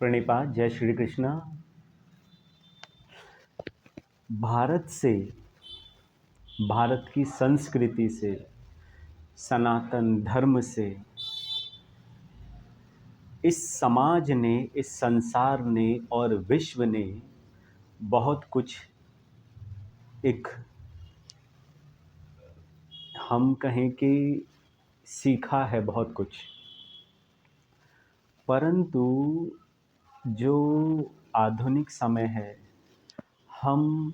प्रणिपात। जय श्री कृष्ण। भारत से, भारत की संस्कृति से, सनातन धर्म से इस समाज ने, इस संसार ने और विश्व ने बहुत कुछ, एक हम कहें कि सीखा है बहुत कुछ। परंतु जो आधुनिक समय है, हम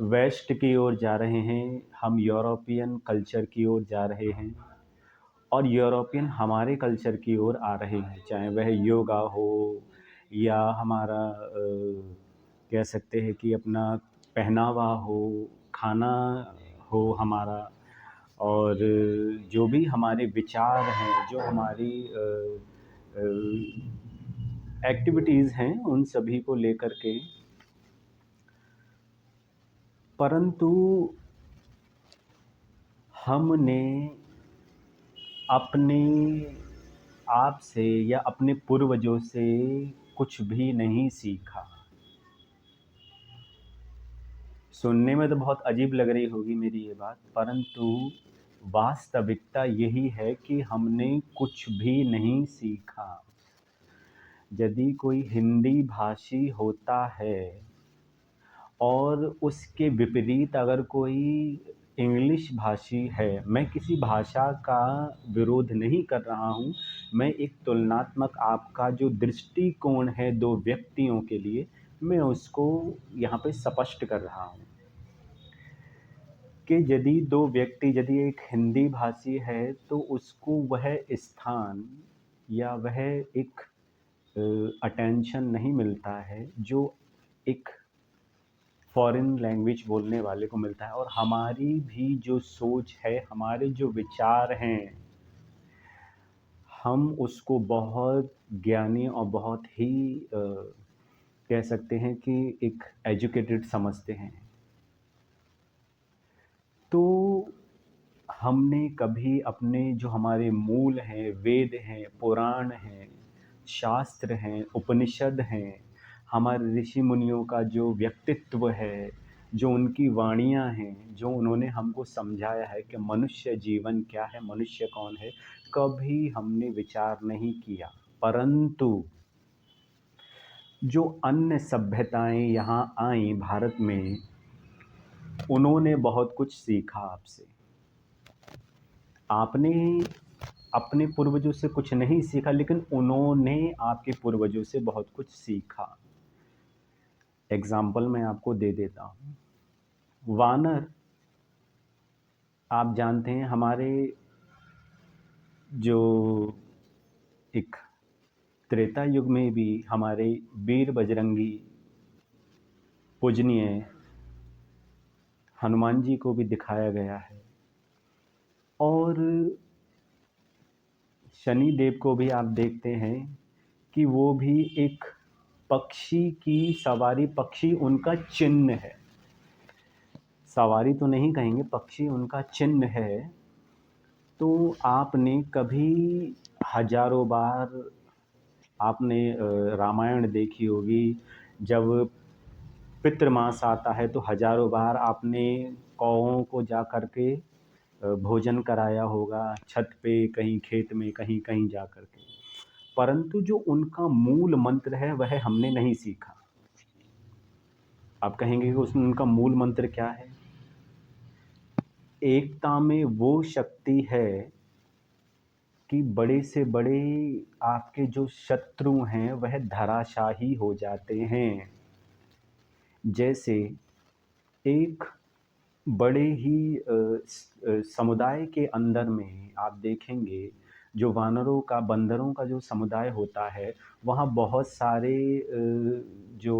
वेस्ट की ओर जा रहे हैं, हम यूरोपियन कल्चर की ओर जा रहे हैं और यूरोपियन हमारे कल्चर की ओर आ रहे हैं, चाहे वह योगा हो या हमारा कह सकते हैं कि अपना पहनावा हो, खाना हो हमारा, और जो भी हमारे विचार हैं, जो हमारी एक्टिविटीज़ हैं, उन सभी को लेकर के। परंतु हमने अपने आप से या अपने पूर्वजों से कुछ भी नहीं सीखा। सुनने में तो बहुत अजीब लग रही होगी मेरी ये बात, परंतु वास्तविकता यही है कि हमने कुछ भी नहीं सीखा। यदि कोई हिंदी भाषी होता है और उसके विपरीत अगर कोई इंग्लिश भाषी है, मैं किसी भाषा का विरोध नहीं कर रहा हूँ, मैं एक तुलनात्मक आपका जो दृष्टिकोण है दो व्यक्तियों के लिए, मैं उसको यहाँ पे स्पष्ट कर रहा हूँ कि यदि दो व्यक्ति, यदि एक हिंदी भाषी है तो उसको वह स्थान या वह एक अटेंशन नहीं मिलता है जो एक फॉरेन लैंग्वेज बोलने वाले को मिलता है। और हमारी भी जो सोच है, हमारे जो विचार हैं, हम उसको बहुत ज्ञानी और बहुत ही कह सकते हैं कि एक एजुकेटेड समझते हैं। तो हमने कभी अपने जो हमारे मूल हैं, वेद हैं, पुराण हैं, शास्त्र हैं, उपनिषद हैं, हमारे ऋषि मुनियों का जो व्यक्तित्व है, जो उनकी वाणियाँ हैं, जो उन्होंने हमको समझाया है कि मनुष्य जीवन क्या है, मनुष्य कौन है, कभी हमने विचार नहीं किया। परंतु जो अन्य सभ्यताएं यहाँ आईं भारत में, उन्होंने बहुत कुछ सीखा आपसे। आपने अपने पूर्वजों से कुछ नहीं सीखा, लेकिन उन्होंने आपके पूर्वजों से बहुत कुछ सीखा। एग्जाम्पल मैं आपको दे देता हूँ। वानर, आप जानते हैं, हमारे जो एक त्रेता युग में भी हमारे वीर बजरंगी पूजनीय हनुमान जी को भी दिखाया गया है, और शनि देव को भी आप देखते हैं कि वो भी एक पक्षी की सवारी, पक्षी उनका चिन्ह है, सवारी तो नहीं कहेंगे, पक्षी उनका चिन्ह है। तो आपने कभी हजारों बार आपने रामायण देखी होगी, जब पितृमास आता है तो हजारों बार आपने कौओं को जा कर के भोजन कराया होगा, छत पे, कहीं खेत में, कहीं कहीं जा कर के। परंतु जो उनका मूल मंत्र है वह हमने नहीं सीखा। आप कहेंगे कि उसमें उनका मूल मंत्र क्या है? एकता में वो शक्ति है कि बड़े से बड़े आपके जो शत्रु हैं वह धराशाही हो जाते हैं। जैसे एक बड़े ही समुदाय के अंदर में आप देखेंगे, जो वानरों का, बंदरों का जो समुदाय होता है, वहाँ बहुत सारे जो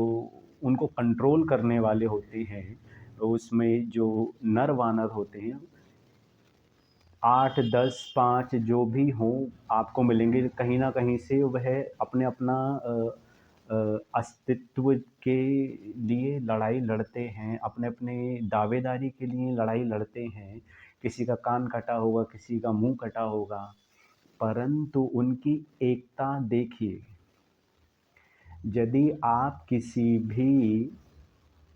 उनको कंट्रोल करने वाले होते हैं, उसमें जो नर वानर होते हैं 8, 10, 5 जो भी हों आपको मिलेंगे। कहीं ना कहीं से वह अपने अपना अस्तित्व के लिए लड़ाई लड़ते हैं, अपने अपने दावेदारी के लिए लड़ाई लड़ते हैं। किसी का कान कटा होगा, किसी का मुंह कटा होगा, परंतु उनकी एकता देखिए। यदि आप किसी भी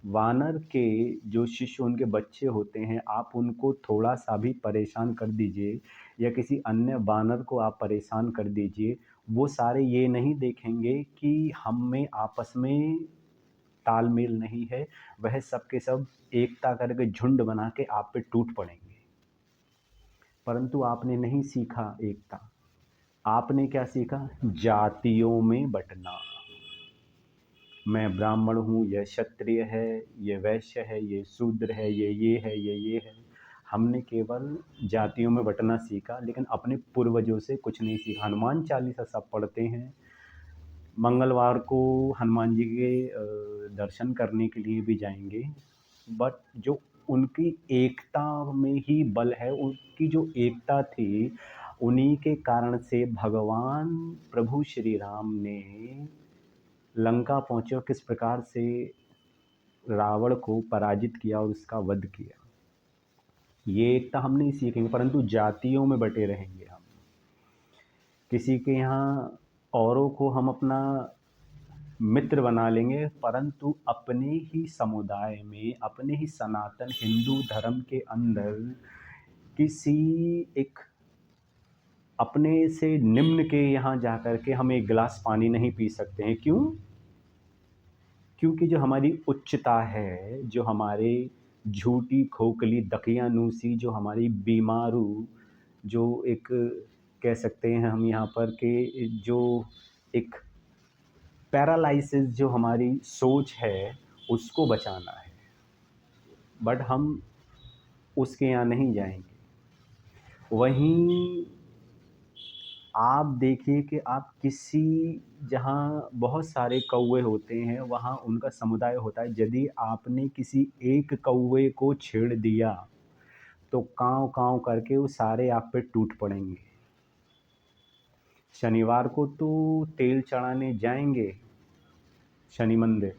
वानर के जो शिशु उनके बच्चे होते हैं, आप उनको थोड़ा सा भी परेशान कर दीजिए या किसी अन्य वानर को आप परेशान कर दीजिए, वो सारे ये नहीं देखेंगे कि हम में आपस में तालमेल नहीं है, वह सब के सब एकता करके झुंड बना के आप पे टूट पड़ेंगे। परंतु आपने नहीं सीखा एकता, आपने क्या सीखा? जातियों में बंटना। मैं ब्राह्मण हूँ, यह क्षत्रिय है, ये वैश्य है, ये शूद्र है, ये है, ये है। हमने केवल जातियों में बंटना सीखा, लेकिन अपने पूर्वजों से कुछ नहीं सीखा। हनुमान चालीसा सब पढ़ते हैं, मंगलवार को हनुमान जी के दर्शन करने के लिए भी जाएंगे, बट जो उनकी एकता में ही बल है, उनकी जो एकता थी, उन्हीं के कारण से भगवान प्रभु श्री राम ने लंका पहुँचे और किस प्रकार से रावण को पराजित किया और उसका वध किया। ये एकता हम नहीं सीखेंगे, परंतु जातियों में बटे रहेंगे हम। किसी के यहाँ औरों को हम अपना मित्र बना लेंगे, परंतु अपने ही समुदाय में, अपने ही सनातन हिंदू धर्म के अंदर किसी एक अपने से निम्न के यहाँ जाकर के हम एक गिलास पानी नहीं पी सकते हैं। क्यों? क्योंकि जो हमारी उच्चता है, जो हमारे झूठी खोखली दकियानूसी, जो हमारी बीमारू, जो एक कह सकते हैं हम यहाँ पर कि जो एक पैरालिसिस जो हमारी सोच है, उसको बचाना है। बट हम उसके यहाँ नहीं जाएंगे। वहीं आप देखिए कि आप किसी जहाँ बहुत सारे कौवे होते हैं, वहाँ उनका समुदाय होता है। यदि आपने किसी एक कौवे को छेड़ दिया तो काँव काँव करके वो सारे आप पे टूट पड़ेंगे। शनिवार को तो तेल चढ़ाने जाएंगे शनि मंदिर,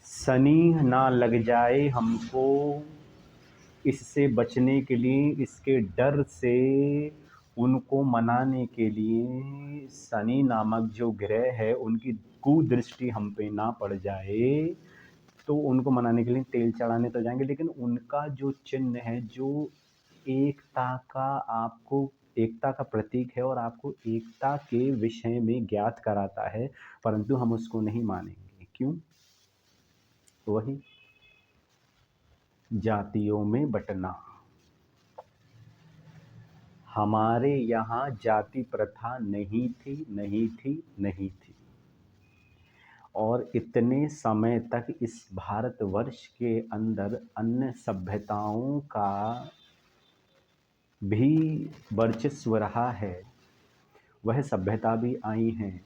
शनि ना लग जाए हमको, इससे बचने के लिए, इसके डर से उनको मनाने के लिए, शनि नामक जो ग्रह है उनकी कुदृष्टि हम पे ना पड़ जाए, तो उनको मनाने के लिए तेल चढ़ाने तो जाएंगे। लेकिन उनका जो चिन्ह है, जो एकता का आपको एकता का प्रतीक है और आपको एकता के विषय में ज्ञात कराता है, परंतु हम उसको नहीं मानेंगे। क्यों? वही जातियों में बंटना। हमारे यहाँ जाति प्रथा नहीं थी, नहीं थी, नहीं थी। और इतने समय तक इस भारतवर्ष के अंदर अन्य सभ्यताओं का भी वर्चस्व रहा है। वह सभ्यता भी आई हैं,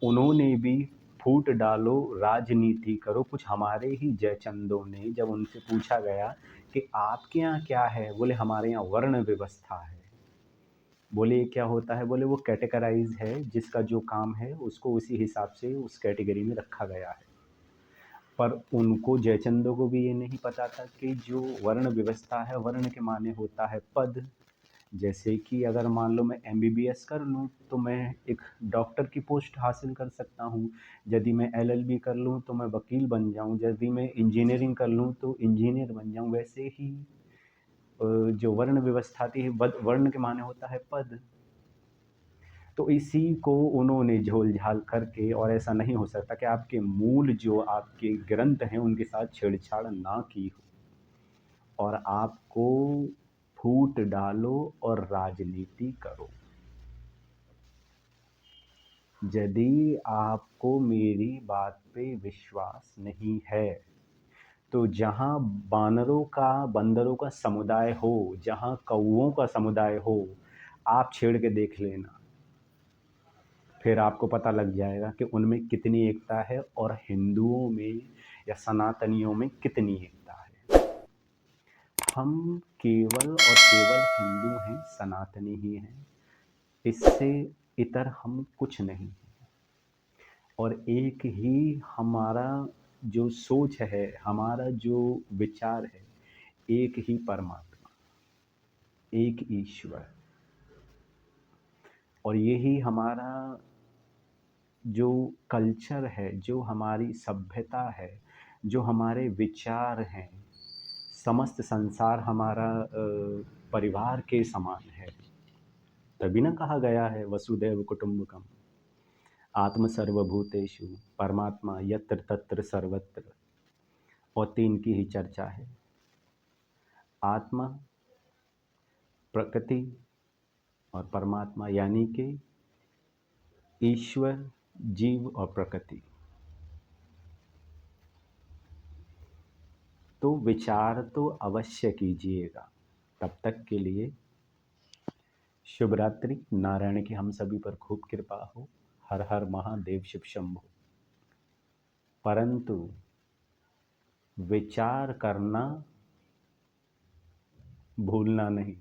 उन्होंने भी फूट डालो, राजनीति करो। कुछ हमारे ही जयचंदों ने, जब उनसे पूछा गया कि आपके यहाँ क्या है, बोले हमारे यहाँ वर्ण व्यवस्था है। बोले ये क्या होता है? बोले वो कैटेगराइज है, जिसका जो काम है उसको उसी हिसाब से उस कैटेगरी में रखा गया है। पर उनको, जयचंदों को भी ये नहीं पता था कि जो वर्ण व्यवस्था है, वर्ण के माने होता है पद। जैसे कि अगर मान लो मैं एमबीबीएस कर लूँ तो मैं एक डॉक्टर की पोस्ट हासिल कर सकता हूँ, यदि मैं एलएलबी कर लूँ तो मैं वकील बन जाऊँ, यदि मैं इंजीनियरिंग कर लूँ तो इंजीनियर बन जाऊँ। वैसे ही जो वर्ण व्यवस्था थी, वर्ण के माने होता है पद। तो इसी को उन्होंने झोल झाल करके, और ऐसा नहीं हो सकता कि आपके मूल जो आपके ग्रंथ हैं उनके साथ छेड़छाड़ ना की हो, और आपको फूट डालो और राजनीति करो। यदि आपको मेरी बात पे विश्वास नहीं है तो जहाँ बंदरों का समुदाय हो, जहाँ कौओं का समुदाय हो, आप छेड़ के देख लेना। फिर आपको पता लग जाएगा कि उनमें कितनी एकता है और हिंदुओं में या सनातनियों में कितनी एकता है। हम केवल और केवल हिंदू हैं, सनातनी ही हैं, इससे इतर हम कुछ नहीं हैं। और एक ही हमारा जो सोच है, हमारा जो विचार है, एक ही परमात्मा, एक ईश्वर। और यही हमारा जो कल्चर है, जो हमारी सभ्यता है, जो हमारे विचार हैं, समस्त संसार हमारा परिवार के समान है। तभी ना कहा गया है वसुदैव कुटुंबकम, आत्म सर्वभूतेषु परमात्मा यत्र तत्र सर्वत्र। और तीन की ही चर्चा है, आत्मा, प्रकृति और परमात्मा, यानी कि ईश्वर, जीव और प्रकृति। तो विचार तो अवश्य कीजिएगा। तब तक के लिए शुभ रात्रि। नारायण की हम सभी पर खूब कृपा हो। हर हर महादेव, शिव शंभो। परंतु विचार करना भूलना नहीं।